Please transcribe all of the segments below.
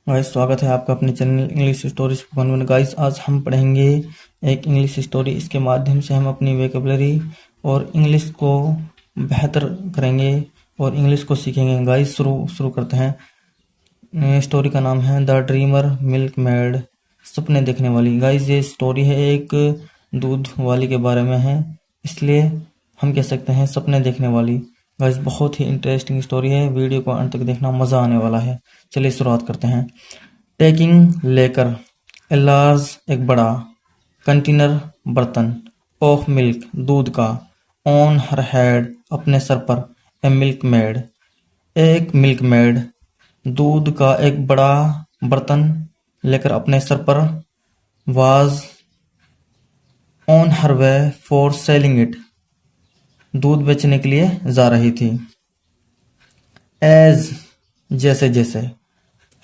Guys, स्वागत है आपका अपने चैनल इंग्लिश स्टोरी स्पोकन में। गाइस, आज हम पढ़ेंगे एक इंग्लिश स्टोरी। इसके माध्यम से हम अपनी वोकैबुलरी और इंग्लिश को बेहतर करेंगे और इंग्लिश को सीखेंगे। गाइस, शुरू करते हैं। स्टोरी का नाम है द ड्रीमर मिल्क मेड, सपने देखने वाली। गाइस, ये स्टोरी है एक दूध वाली के बारे में है, इसलिए हम कह सकते हैं सपने देखने वाली। गाइस, बहुत ही इंटरेस्टिंग स्टोरी है, वीडियो को अंत तक देखना, मज़ा आने वाला है। चलिए शुरुआत करते हैं। टेकिंग लेकर, ए लार्ज एक बड़ा, कंटेनर बर्तन, ऑफ मिल्क दूध का, ऑन हर हेड अपने सर पर, ए मिल्क मेड एक मिल्क मेड दूध का एक बड़ा बर्तन लेकर अपने सर पर, was on her way for selling it दूध बेचने के लिए जा रही थी। एज जैसे जैसे,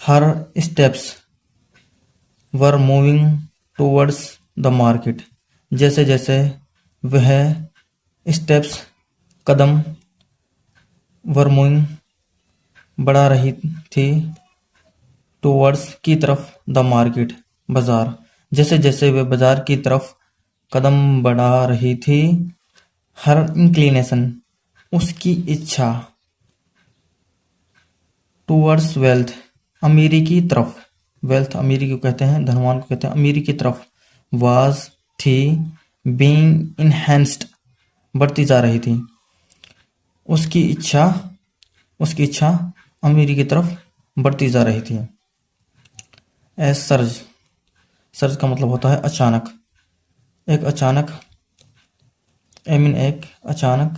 हर steps were moving towards the market जैसे जैसे वह स्टेप्स कदम, वर मूविंग बढ़ा रही थी, टूवर्ड्स की तरफ, द मार्केट बाजार जैसे जैसे वे बाजार की तरफ कदम बढ़ा रही थी। हर इंक्लिनेशन उसकी इच्छा, टूवर्ड्स वेल्थ अमीरी की तरफ, वेल्थ अमीरी को कहते हैं, धनवान को कहते हैं, अमीरी की तरफ, वाज थी, बीइंग इनहेंस्ड बढ़ती जा रही थी। उसकी इच्छा अमीरी की तरफ बढ़ती जा रही थी। एज सर्ज का मतलब होता है अचानक, एक अचानक, एक अचानक,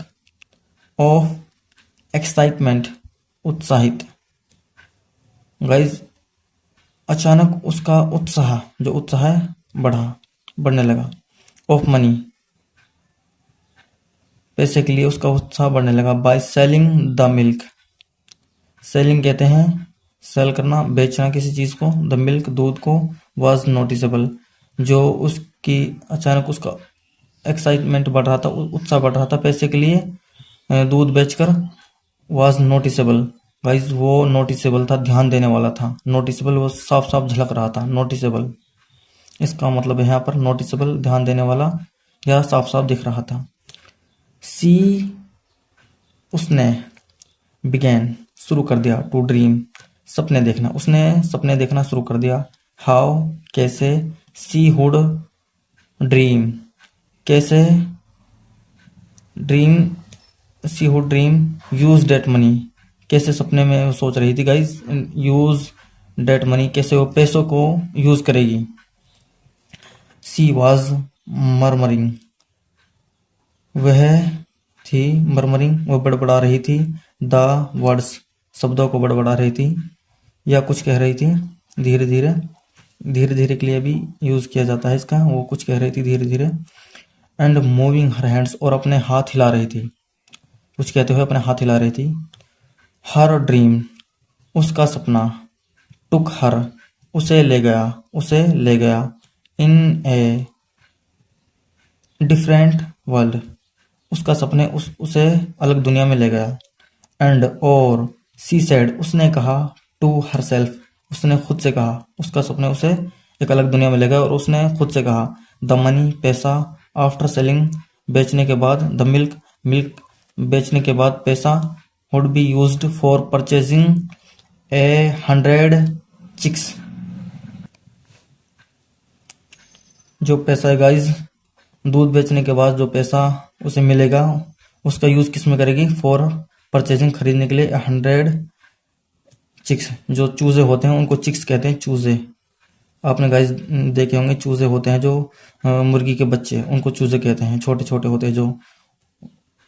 ऑफ एक्साइटमेंट उत्साहित। गाइज, अचानक उसका उत्साह, जो उत्साह है बढ़ने लगा। ऑफ मनी पैसे के लिए उसका उत्साह बढ़ने लगा। By selling the milk, selling कहते हैं सेल करना, बेचना किसी चीज को, द मिल्क दूध को, वाज नोटिसेबल जो उसकी अचानक उसका एक्साइटमेंट बढ़ रहा था, उत्साह बढ़ रहा था पैसे के लिए दूध बेचकर, वाज नोटिसेबल। गाइज, वो नोटिसेबल था, ध्यान देने वाला था। नोटिसेबल वो साफ साफ झलक रहा था, नोटिसेबल इसका मतलब है यहाँ पर नोटिसेबल, ध्यान देने वाला या साफ साफ दिख रहा था। सी उसने, बिगैन शुरू कर दिया, टू ड्रीम सपने देखना, उसने सपने देखना शुरू कर दिया। हाउ कैसे, सी हुड ड्रीम कैसे, dream see hood dream, use debt money कैसे सपने में वो सोच रही थी। गाइज, यूज डेट मनी कैसे वो पैसों को यूज करेगी। सी वाज मरमरिंग वह थी, मरमरिंग वो बड़बड़ा रही थी, द वर्ड्स शब्दों को बड़बड़ा रही थी या कुछ कह रही थी। धीरे धीरे, धीरे धीरे के लिए भी यूज किया जाता है इसका, वो कुछ कह रही थी धीरे धीरे। एंड मूविंग हर हैंड्स और अपने हाथ हिला रही थी, कुछ कहते हुए अपने हाथ हिला रही थी। हर ड्रीम उसका सपना, टुक हर उसे ले गया, इन ए डिफरेंट वर्ल्ड उसका सपने उसे अलग दुनिया में ले गया। एंड और सी सेड उसने कहा, टू हर सेल्फ उसने खुद से कहा, उसका सपने उसे एक अलग दुनिया में ले गया और उसने खुद से कहा। द मनी पैसा, आफ्टर सेलिंग बेचने के बाद, द मिल्क बेचने के बाद पैसा, would be used for purchasing 100 chicks जो पैसा है गाइज, दूध बेचने के बाद जो पैसा उसे मिलेगा उसका यूज किस में करेगी, फॉर परचेजिंग खरीदने के लिए 100 चिक्स जो चूजे होते हैं उनको चिक्स कहते हैं, चूजे। आपने गाइस देखे होंगे, चूजे होते हैं जो मुर्गी के बच्चे, उनको चूजे कहते हैं, छोटे छोटे होते हैं जो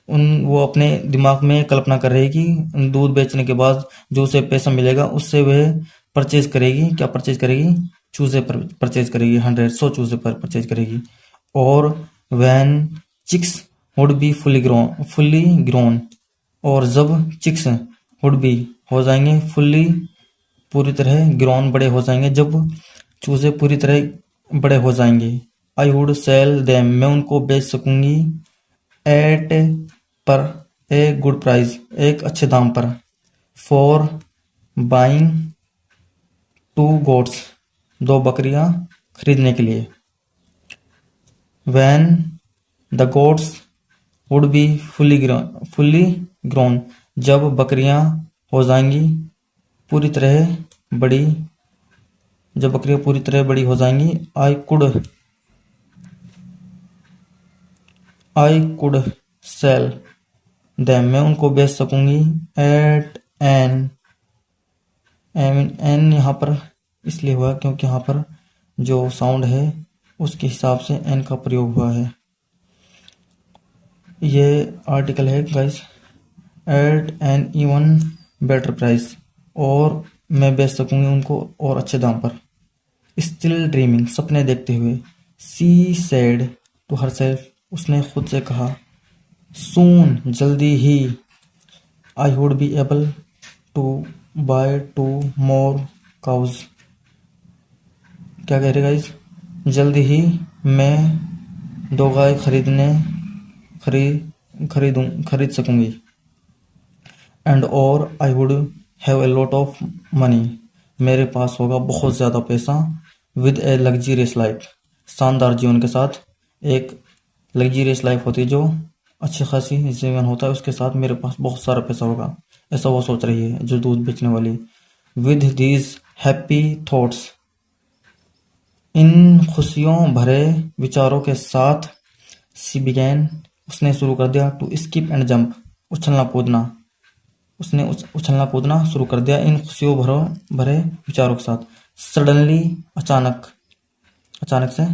वो अपने दिमाग में कल्पना कर रही है कि दूध बेचने के बाद जो उसे पैसा मिलेगा उससे वह परचेज करेगी। क्या परचेज करेगी, चूजे पर परचेज करेगी, 100 चूजे पर परचेज करेगी। और when chicks would be fully grown और जब चिक्स वुड बी हो जाएंगे, फुल्ली पूरी तरह, ग्रोन बड़े हो जाएंगे, जब चूजे पूरी तरह बड़े हो जाएंगे। आई वुड सेल देम मैं उनको बेच सकूंगी, एट पर, ए गुड प्राइस एक अच्छे दाम पर, फॉर बाइंग 2 goats, 2 बकरियां खरीदने के लिए। When the goats would be fully grown, जब बकरियां हो जाएंगी पूरी तरह बड़ी, जब बकरियां पूरी तरह बड़ी हो जाएंगी, I could sell them, मैं उनको बेच सकूंगी। at an, एन यहाँ पर इसलिए हुआ क्योंकि यहाँ पर जो साउंड है उसके हिसाब से एन का प्रयोग हुआ है। ये आर्टिकल है guys. At an even better price, और मैं बेच सकूंगी उनको और अच्छे दाम पर। स्टिल ड्रीमिंग, सपने देखते हुए। सी सेड टू हरसेल्फ, उसने खुद से कहा। सून, जल्दी ही। I would be able to buy 2 more cows, क्या कह रहे गाइस, जल्दी ही मैं 2 गाय खरीद सकूंगी। एंड और I would have a lot of money, मेरे पास होगा बहुत ज़्यादा पैसा। विद ए लग्जरियस लाइफ, शानदार जीवन के साथ। एक लग्जरियस लाइफ होती है जो अच्छी खासी जीवन होता है, उसके साथ मेरे पास बहुत सारा पैसा होगा, ऐसा वो सोच रही है जो दूध बेचने वाली। विद दीज हैप्पी थॉट्स, इन खुशियों भरे विचारों के साथ। सी बिगैन, उसने शुरू कर दिया। टू स्किप एंड जंप, उछलना कूदना, उसने उछलना कूदना शुरू कर दिया इन खुशियों भरे विचारों के साथ। सडनली, अचानक से।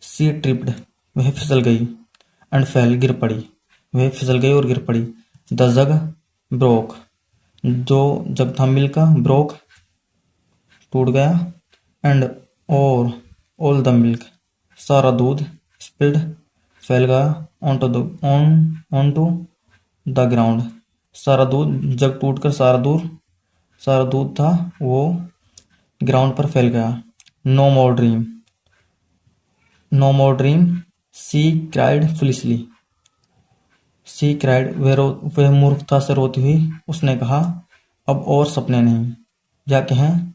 सी ट्रिप्ड, वह फिसल गई। एंड फेल, गिर पड़ी, वह फिसल गई और गिर पड़ी। द जग ब्रोक, जो जग था मिल्क का, ब्रोक टूट गया। एंड और ऑल द मिल्क, सारा दूध। स्पिल्ड, फैल गया। ऑन टू द ग्राउंड, सारा दूध, जग टूटकर सारा दूध था वो ग्राउंड पर फैल गया। नो मोर ड्रीम, सी क्राइड फुलिशली। सी क्राइड, वह मूर्खता से रोती हुई उसने कहा, अब और सपने नहीं। या कहें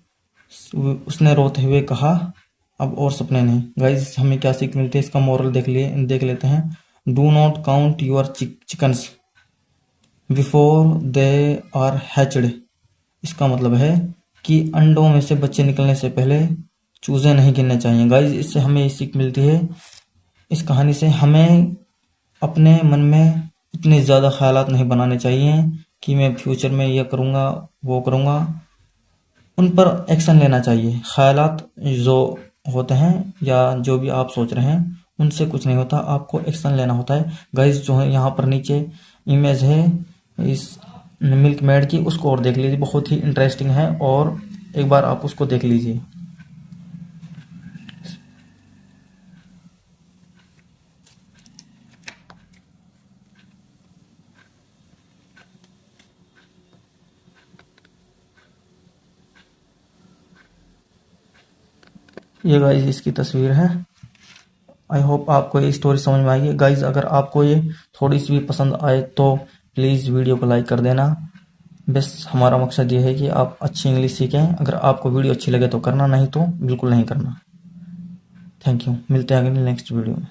उसने रोते हुए कहा, अब और सपने नहीं। गाइस, हमें क्या सीख मिलती है, इसका मोरल देख लेते हैं। Do not count your chickens before they are hatched. इसका मतलब है कि अंडों में से बच्चे निकलने से पहले चूजे नहीं गिनने चाहिए। गाइस, इससे हमें ये सीख मिलती है, इस कहानी से हमें अपने मन में इतने ज़्यादा ख्यालात नहीं बनाने चाहिए कि मैं फ्यूचर में यह करूँगा वो करूँगा। उन पर एक्शन लेना चाहिए। ख्यालात जो होते हैं या जो भी आप सोच रहे हैं उनसे कुछ नहीं होता, आपको एक्शन लेना होता है। गाइस, जो है यहाँ पर नीचे इमेज है इस मिल्क मेड की, उसको और देख लीजिए, बहुत ही इंटरेस्टिंग है, और एक बार आप उसको देख लीजिए। ये गाइस इसकी तस्वीर है। आई होप आपको ये स्टोरी समझ में आई है। गाइस, अगर आपको ये थोड़ी सी भी पसंद आए तो प्लीज़ वीडियो को लाइक कर देना। बस हमारा मकसद ये है कि आप अच्छी इंग्लिश सीखें। अगर आपको वीडियो अच्छी लगे तो करना, नहीं तो बिल्कुल नहीं करना। Thank you. मिलते हैं अगले नेक्स्ट वीडियो में।